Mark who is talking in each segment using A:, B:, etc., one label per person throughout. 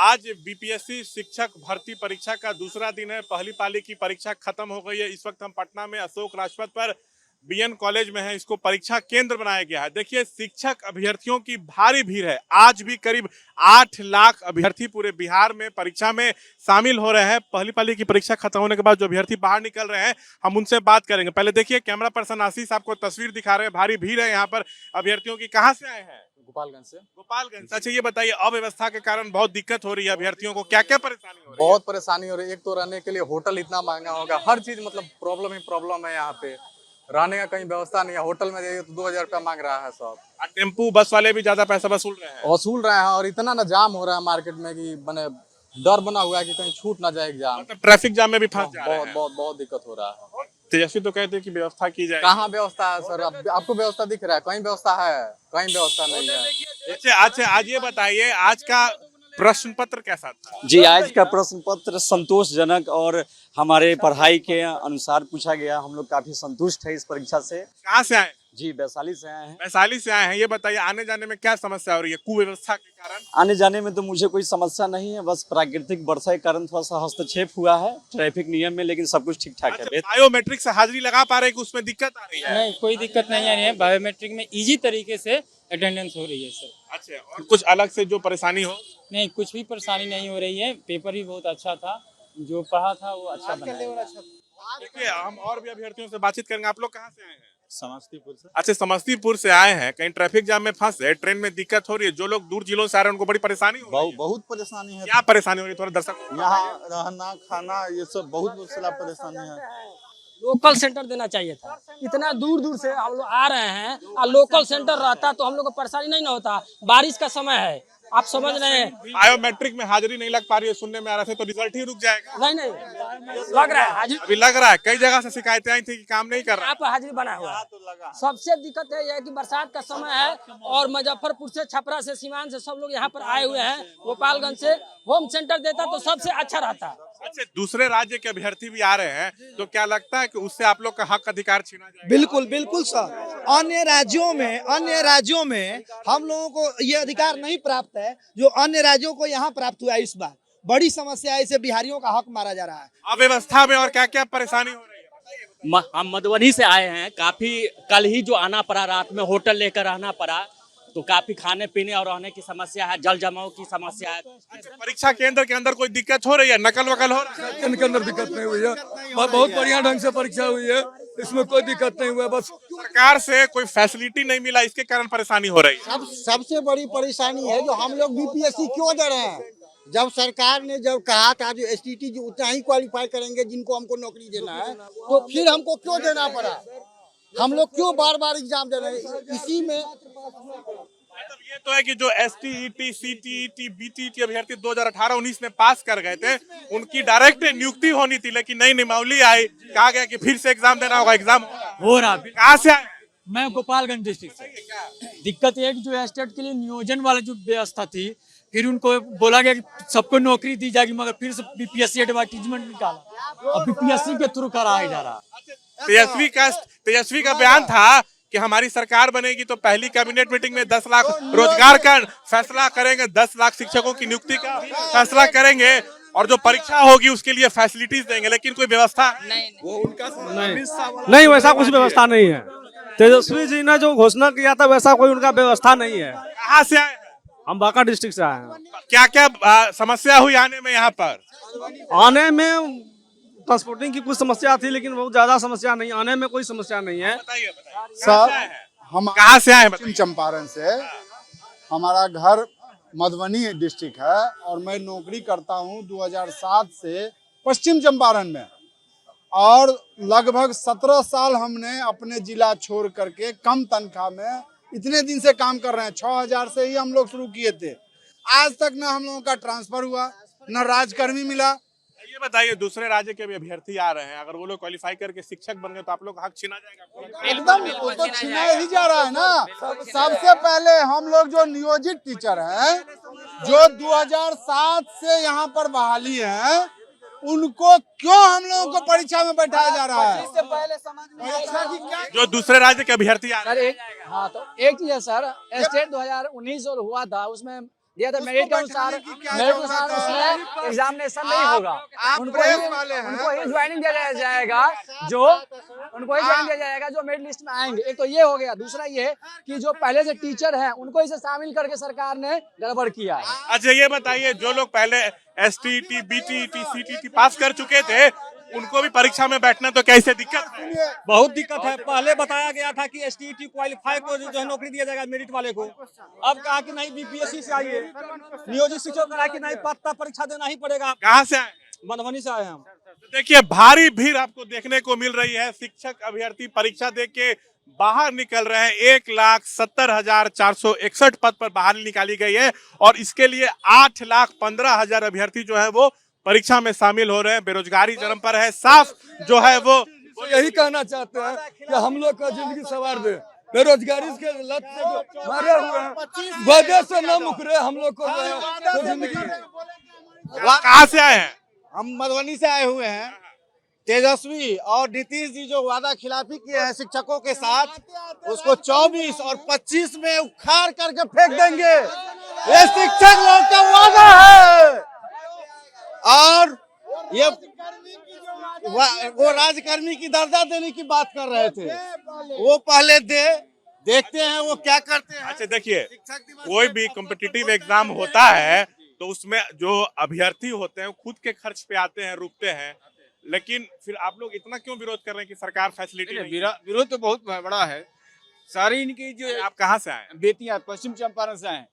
A: आज बीपीएससी शिक्षक भर्ती परीक्षा का दूसरा दिन है। पहली पाली की परीक्षा खत्म हो गई है। इस वक्त हम पटना में अशोक राजपथ पर बीएन कॉलेज में है। इसको परीक्षा केंद्र बनाया गया है। देखिए, शिक्षक अभ्यर्थियों की भारी भीड़ है। आज भी करीब 8 लाख अभ्यर्थी पूरे बिहार में परीक्षा में शामिल हो रहे हैं। पहली पाली की परीक्षा खत्म होने के बाद जो अभ्यर्थी बाहर निकल रहे हैं, हम उनसे बात करेंगे। पहले देखिए, कैमरा पर्सन आशीष आपको तस्वीर दिखा रहे हैं। भारी भीड़ है यहाँ पर अभ्यर्थियों की। कहाँ से आए हैं?
B: गोपालगंज से।
A: गोपालगंज। अच्छा, ये बताइए, अव्यवस्था के कारण बहुत दिक्कत हो रही है अभ्यर्थियों को, क्या क्या परेशानी हो रही है?
B: बहुत परेशानी हो रही है। एक तो रहने के लिए होटल इतना महंगा होगा, हर चीज मतलब प्रॉब्लम ही प्रॉब्लम है। यहाँ पे रहने का कहीं व्यवस्था नहीं है। होटल में जाइए तो 2000 रुपया मांग रहा है सब।
A: टेम्पू बस वाले भी ज्यादा पैसा वसूल रहे हैं
B: और इतना ना जाम हो रहा है मार्केट में कि मैंने डर बना हुआ है कि कहीं छूट ना जाए एग्जाम।
A: मतलब ट्रैफिक जाम में भी फंस जा रहे हैं।
B: बहुत दिक्कत हो रहा है।
A: तेजस्वी तो कहते हैं कि व्यवस्था की जाए।
B: कहाँ व्यवस्था है सर? आपको व्यवस्था दिख रहा है? कहीं व्यवस्था है? कहीं व्यवस्था नहीं है।
A: अच्छा, आज ये बताइए, आज का प्रश्न पत्र कैसा था?
C: जी, आज का प्रश्न पत्र संतोषजनक और हमारे पढ़ाई के अनुसार पूछा गया। हम लोग काफी संतुष्ट है इस परीक्षा से।
A: कहाँ से आए?
C: जी, वैशाली से आए हैं।
A: वैशाली से आए हैं। ये बताइए, आने जाने में क्या समस्या हो रही है कुव्यवस्था के कारण?
C: आने जाने में तो मुझे कोई समस्या नहीं है, बस प्राकृतिक वर्षा के कारण थोड़ा सा हस्तक्षेप हुआ है ट्रैफिक नियम में, लेकिन सब कुछ ठीक ठाक है।
A: बायोमेट्रिक से हाजिरी लगा पा रहे हैं कि उसमें दिक्कत आ रही है?
D: नहीं, कोई दिक्कत नहीं आ रही है। बायोमेट्रिक में इजी तरीके से अटेंडेंस हो रही है सर।
A: अच्छा, और कुछ अलग से जो परेशानी हो?
D: नहीं, कुछ भी परेशानी नहीं हो रही है। पेपर भी बहुत अच्छा था, जो पढ़ा था वो अच्छा बनाया।
A: देखिए, हम और भी अभ्यर्थियों से बातचीत करेंगे। आप लोग कहाँ से आए हैं?
C: समस्तीपुर से।
A: अच्छा, समस्तीपुर से आए हैं। कहीं ट्रैफिक जाम में फंसे, ट्रेन में दिक्कत हो रही है? जो लोग दूर जिलों से आ रहे हैं उनको बड़ी परेशानी हो रही है।
E: बहुत परेशानी है।
A: क्या परेशानी हो रही है? थोड़ा दर्शक
E: यहाँ रहना खाना ये सब बहुत सारा परेशानी है।
F: लोकल सेंटर देना चाहिए था। इतना दूर दूर से हम लोग आ रहे हैं और लोकल सेंटर रहता तो हम लोग को परेशानी नहीं ना होता। बारिश का समय है, आप समझ रहे हैं।
A: बायोमेट्रिक में हाजिरी नहीं लग पा रही है, सुनने में आ रहा था, तो रिजल्ट ही रुक जाएगा।
F: नहीं लग रहा है हाजिरी।
A: अभी लग रहा है। कई जगह से शिकायतें आई थी कि काम नहीं कर रहा।
F: यहाँ पर हाजिरी बना हुआ है। सबसे दिक्कत है यह कि बरसात का समय है और मुजफ्फरपुर से, छपरा से, सीवान से सब लोग यहाँ पर आए हुए हैं। गोपालगंज से होम सेंटर देता तो सबसे अच्छा रहता।
A: अच्छा, दूसरे राज्य के अभ्यर्थी भी आ रहे हैं, तो क्या लगता है कि उससे आप लोग का हक अधिकार छीना जाएगा?
G: बिल्कुल सर। अन्य राज्यों में हम लोगों को ये अधिकार नहीं प्राप्त है जो अन्य राज्यों को यहाँ प्राप्त हुआ है। इस बार बड़ी समस्या है, इसे बिहारियों का हक मारा जा रहा है।
A: अव्यवस्था में और क्या क्या परेशानी हो रही है?
H: हम मधुबनी से आए हैं। काफी कल ही जो आना पड़ा, रात में होटल लेकर रहना पड़ा, तो काफी खाने पीने और रहने की समस्या है, जल जमाव की समस्या है।
A: परीक्षा केंद्र के अंदर कोई दिक्कत हो रही है? नकल वकल हो रहा है?
I: के अंदर दिक्कत नहीं हुई है। बहुत बढ़िया ढंग से परीक्षा हुई है, इसमें कोई दिक्कत नहीं हुआ। बस
A: सरकार से कोई फैसिलिटी नहीं मिला, इसके कारण परेशानी हो रही है।
J: सबसे बड़ी परेशानी है जो हम लोग बीपीएससी क्यों दे रहे हैं। जब सरकार ने कहा था जो एसटीटी जो उतना ही क्वालिफाई करेंगे जिनको हमको नौकरी देना है, तो फिर हमको क्यों देना पड़ा? हम लोग क्यों बार बार एग्जाम दे रहे हैं? इसी में
A: मतलब ये तो है कि जो एसटीईटी, सीटीईटी, बीटीईटी अभ्यर्थी 2018-19 में पास कर गए थे, उनकी डायरेक्ट नियुक्ति होनी थी, लेकिन नई नियमावली आई, कहा गया कि फिर से एग्जाम देना होगा। एग्जाम
D: हो रहा।
A: कहाँ से आए?
D: मैं गोपालगंज डिस्ट्रिक्ट से। दिक्कत ये कि जो स्टेट के लिए नियोजन वाला जो व्यवस्था थी, फिर उनको बोला गया कि सबको नौकरी दी जाएगी, मगर फिर से बीपीएससी एडवर्टीजमेंट निकाला और बीपीएससी के थ्रू कराया जा रहा।
A: तेजस्वी का बयान था कि हमारी सरकार बनेगी तो पहली कैबिनेट मीटिंग में 10 लाख रोजगार का फैसला करेंगे, 10 लाख शिक्षकों की नियुक्ति का फैसला करेंगे, और जो परीक्षा होगी उसके लिए फैसिलिटीज देंगे, लेकिन कोई व्यवस्था
I: नहीं, वैसा कुछ व्यवस्था नहीं है। तेजस्वी जी ने जो घोषणा किया था वैसा कोई उनका व्यवस्था नहीं है।
A: कहाँ से आए?
I: हम बांका डिस्ट्रिक्ट से आए हैं।
A: क्या क्या समस्या हुई आने में? यहाँ पर
I: आने में ट्रांसपोर्टिंग की कुछ समस्या थी, लेकिन बहुत ज्यादा समस्या नहीं। आने में कोई समस्या नहीं है।
A: बताइए।
J: सर, हम
A: कहाँ से आए?
J: पश्चिम चंपारण से। हमारा घर मधुबनी डिस्ट्रिक्ट है और मैं नौकरी करता हूँ 2007 से पश्चिम चंपारण में, और लगभग 17 साल हमने अपने जिला छोड़ करके कम तनख्वाह में इतने दिन से काम कर रहे हैं। 6000 से ही हम लोग शुरू किए थे। आज तक न हम लोगों का ट्रांसफर हुआ, न राजकर्मी मिला।
A: ये बताइए, दूसरे राज्य के भी अभ्यर्थी आ रहे हैं, अगर वो लोग क्वालिफाई करके शिक्षक बन गए तो आप लोग का हक छीना जाएगा?
J: एकदम, वो तो छीना ही जा रहा है ना। सबसे पहले हम लोग जो नियोजित टीचर हैं, जो 2007 से यहाँ पर बहाली है, उनको क्यों हम लोगों को परीक्षा में बैठाया जा रहा है? इससे पहले परीक्षा की क्या?
A: जो दूसरे राज्य के अभ्यर्थी आ रहे हैं।
F: हाँ, तो एक चीज है सर, स्टेट 2019 और हुआ था, उसमें
K: दिया था मेरिट के अनुसार उसमें एग्जामिनेशन नहीं होगा, उनको ही ज्वाइनिंग दिया जाएगा जो मेरिट लिस्ट में आएंगे। एक तो ये हो गया, दूसरा ये कि जो पहले से टीचर हैं उनको इसे शामिल करके सरकार ने गड़बड़ किया है।
A: अच्छा ये बताइए, जो लोग पहले STET, BTET, CTET पास कर चुके थे उनको भी परीक्षा में बैठना तो कैसे दिक्कत है?
I: बहुत दिक्कत है। पहले बताया गया था कि STET क्वालिफाई को जो है नौकरी दिया जाएगा मेरिट वाले को, अब कहा कि नहीं BPSC से आइए, नियोजित शिक्षक कहा कि नहीं पात्रता परीक्षा देना ही पड़ेगा।
A: कहाँ से आए?
I: मधुबनी से आए हम।
A: देखिए भारी भीड़ आपको देखने को मिल रही है। शिक्षक अभ्यर्थी परीक्षा दे के बाहर निकल रहे हैं। 1,70,461 पद पर बाहर निकाली गई है और इसके लिए 8,15,000 अभ्यर्थी जो है वो परीक्षा में शामिल हो रहे हैं। बेरोजगारी चरम पर है। साफ जो है वो
B: यही कहना चाहते हैं कि हम लोग का जिंदगी संवार दे, बेरोजगारी के लत से मारे हुए हैं, वजह से न मुकरे हम लोग को तो जिंदगी।
A: कहाँ से आए हैं?
E: हम मधुबनी से आए हुए हैं। तेजस्वी और नीतीश जी जो वादा खिलाफी किए हैं शिक्षकों के साथ, उसको 24 और 25 में उखाड़ करके फेंक देंगे। ये शिक्षक लोग का वादा है। और ये वो राजकर्मी की दर्जा देने की बात कर रहे थे, वो पहले देखते हैं वो क्या करते हैं।
A: अच्छा देखिए, कोई भी कॉम्पिटिटिव एग्जाम होता है तो उसमें जो अभ्यर्थी होते हैं खुद के खर्च पे आते हैं, रुकते हैं, लेकिन फिर आप लोग इतना क्यों विरोध कर रहे हैं कि सरकार फैसिलिटी नहीं?
L: विरोध तो बहुत बड़ा है। सारी इनकी जो
A: आप कहाँ से आए?
L: बेटियां पश्चिम चंपारण से आए।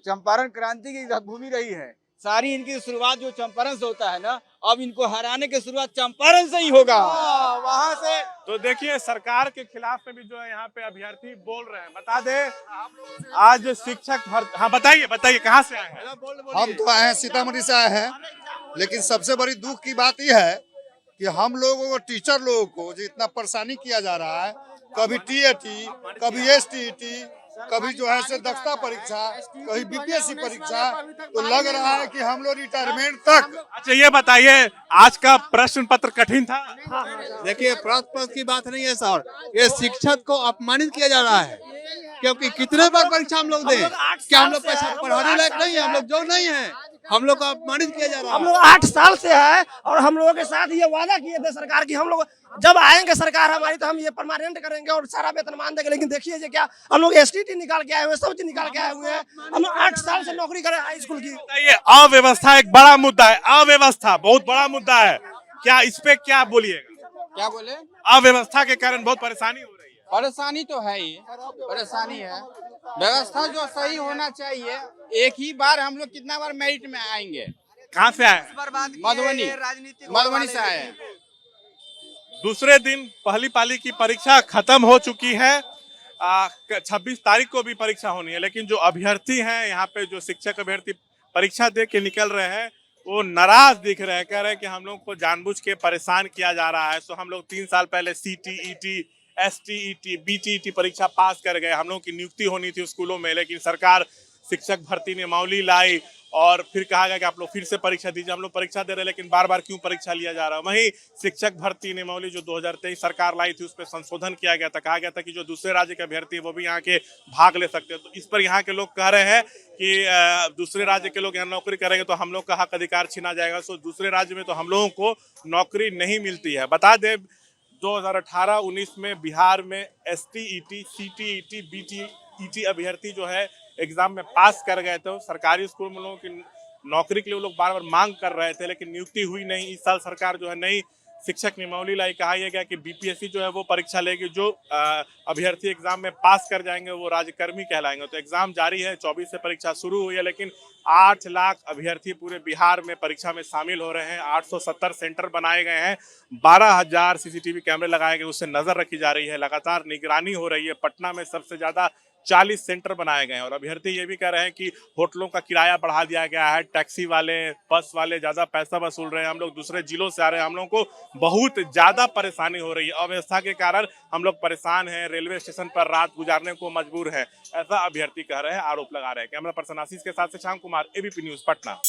L: चंपारण क्रांति की भूमि रही है। सारी इनकी शुरुआत जो चंपारण से होता है ना, अब इनको हराने की शुरुआत चंपारण से ही होगा।
A: वहां से तो देखिए सरकार के खिलाफ में भी जो है यहाँ पे अभ्यर्थी बोल रहे हैं। बता दे आज शिक्षक हाँ बताइए कहाँ से आए हैं?
J: हम तो आए हैं सीतामढ़ी से आए हैं, लेकिन सबसे बड़ी दुख की बात यह है कि हम लोगों को, टीचर लोगों को जो इतना परेशानी किया जा रहा है, कभी TET, कभी STET, कभी जो है से दक्षता परीक्षा, कभी BPSC परीक्षा, तो लग रहा है कि हम लोग रिटायरमेंट तक।
A: अच्छा ये बताइए, आज का प्रश्न पत्र कठिन था?
E: देखिए प्रश्न पत्र की बात नहीं है सर, ये शिक्षक को अपमानित किया जा रहा है। क्योंकि कितने बार परीक्षा हम लोग दें, क्या हम लोग पैसा पढ़ाने लायक नहीं है? हम लोग जो नहीं है, हम लोग को अपमानित किया जा रहा है।
G: हम लोग 8 साल से है और हम लोगों के साथ ये वादा किए थे सरकार की, हम लोग जब आएंगे सरकार हमारी तो हम ये परमानेंट करेंगे और सारा वेतन मान देंगे। लेकिन देखिए ये क्या, हम लोग STET निकाल के आए हुए, सब चीज निकाल के आए हुए हैं। हम लोग 8 साल से नौकरी कर रहे हैं हाई स्कूल की।
A: ये अव्यवस्था एक बड़ा मुद्दा है, अव्यवस्था बहुत बड़ा मुद्दा है। क्या इस पे क्या बोलिएगा?
L: क्या बोले?
A: अव्यवस्था के कारण बहुत परेशानी हो रही है।
L: परेशानी तो है ही, परेशानी है। व्यवस्था जो सही होना चाहिए। एक ही बार हम लोग कितना बार मेरिट में आएंगे?
A: कहाँ से आए?
L: मधुबनी से आए हैं।
A: दूसरे दिन पहली पाली की परीक्षा खत्म हो चुकी है। 26 तारीख को भी परीक्षा होनी है, लेकिन जो अभ्यर्थी हैं यहाँ पे, जो शिक्षक अभ्यर्थी परीक्षा दे के निकल रहे हैं, वो नाराज दिख रहे हैं। कह रहे हैं कि हम लोग को जानबूझ के परेशान किया जा रहा है। तो हम लोग 3 साल पहले CTET, STET, BTET परीक्षा पास कर गए। हम लोग की नियुक्ति होनी थी स्कूलों में, लेकिन सरकार शिक्षक भर्ती नियमावली लाई और फिर कहा गया कि आप लोग फिर से परीक्षा दीजिए। हम लोग परीक्षा दे रहे हैं, लेकिन बार बार क्यों परीक्षा लिया जा रहा है? वहीं शिक्षक भर्ती नियमावली जो 2023 सरकार लाई थी, उस पर संशोधन किया गया था। कहा गया था कि जो दूसरे राज्य के अभ्यर्थी है वो भी यहाँ के भाग ले सकते हैं। तो इस पर यहाँ के लोग कह रहे हैं कि दूसरे राज्य के लोग यहाँ नौकरी करेंगे तो हम लोग का हक अधिकार छीना जाएगा। सो दूसरे राज्य में तो हम लोगों को नौकरी नहीं मिलती है। बता दें 2018-19 में बिहार में STET, CTET, BTET अभ्यर्थी जो है एग्जाम में पास कर गए थे। सरकारी स्कूल में लोगों की नौकरी के लिए वो लोग बार बार मांग कर रहे थे, लेकिन नियुक्ति हुई नहीं। इस साल सरकार जो है नई शिक्षक नियमावली लाई। कहा यह गया कि BPSC जो है वो परीक्षा लेगी। जो अभ्यर्थी एग्जाम में पास कर जाएंगे वो राजकर्मी कहलाएंगे। तो एग्जाम जारी है, 24 से परीक्षा शुरू हुई है, लेकिन 8 लाख अभ्यर्थी पूरे बिहार में परीक्षा में शामिल हो रहे हैं। 870 सेंटर बनाए गए हैं, 12,000 CCTV कैमरे लगाए गए, उससे नजर रखी जा रही है, लगातार निगरानी हो रही है। पटना में सबसे ज्यादा 40 सेंटर बनाए गए हैं। और अभ्यर्थी ये भी कह रहे हैं कि होटलों का किराया बढ़ा दिया गया है, टैक्सी वाले, बस वाले ज्यादा पैसा वसूल रहे हैं, हम लोग दूसरे जिलों से आ रहे हैं, हम लोग को बहुत ज्यादा परेशानी हो रही है। अव्यवस्था के कारण हम लोग परेशान हैं, रेलवे स्टेशन पर रात गुजारने को मजबूर है, ऐसा अभ्यर्थी कह रहे हैं, आरोप लगा रहे हैं। कैमरा पर्सन आशीष के साथ से श्याम कुमार, ABP न्यूज पटना।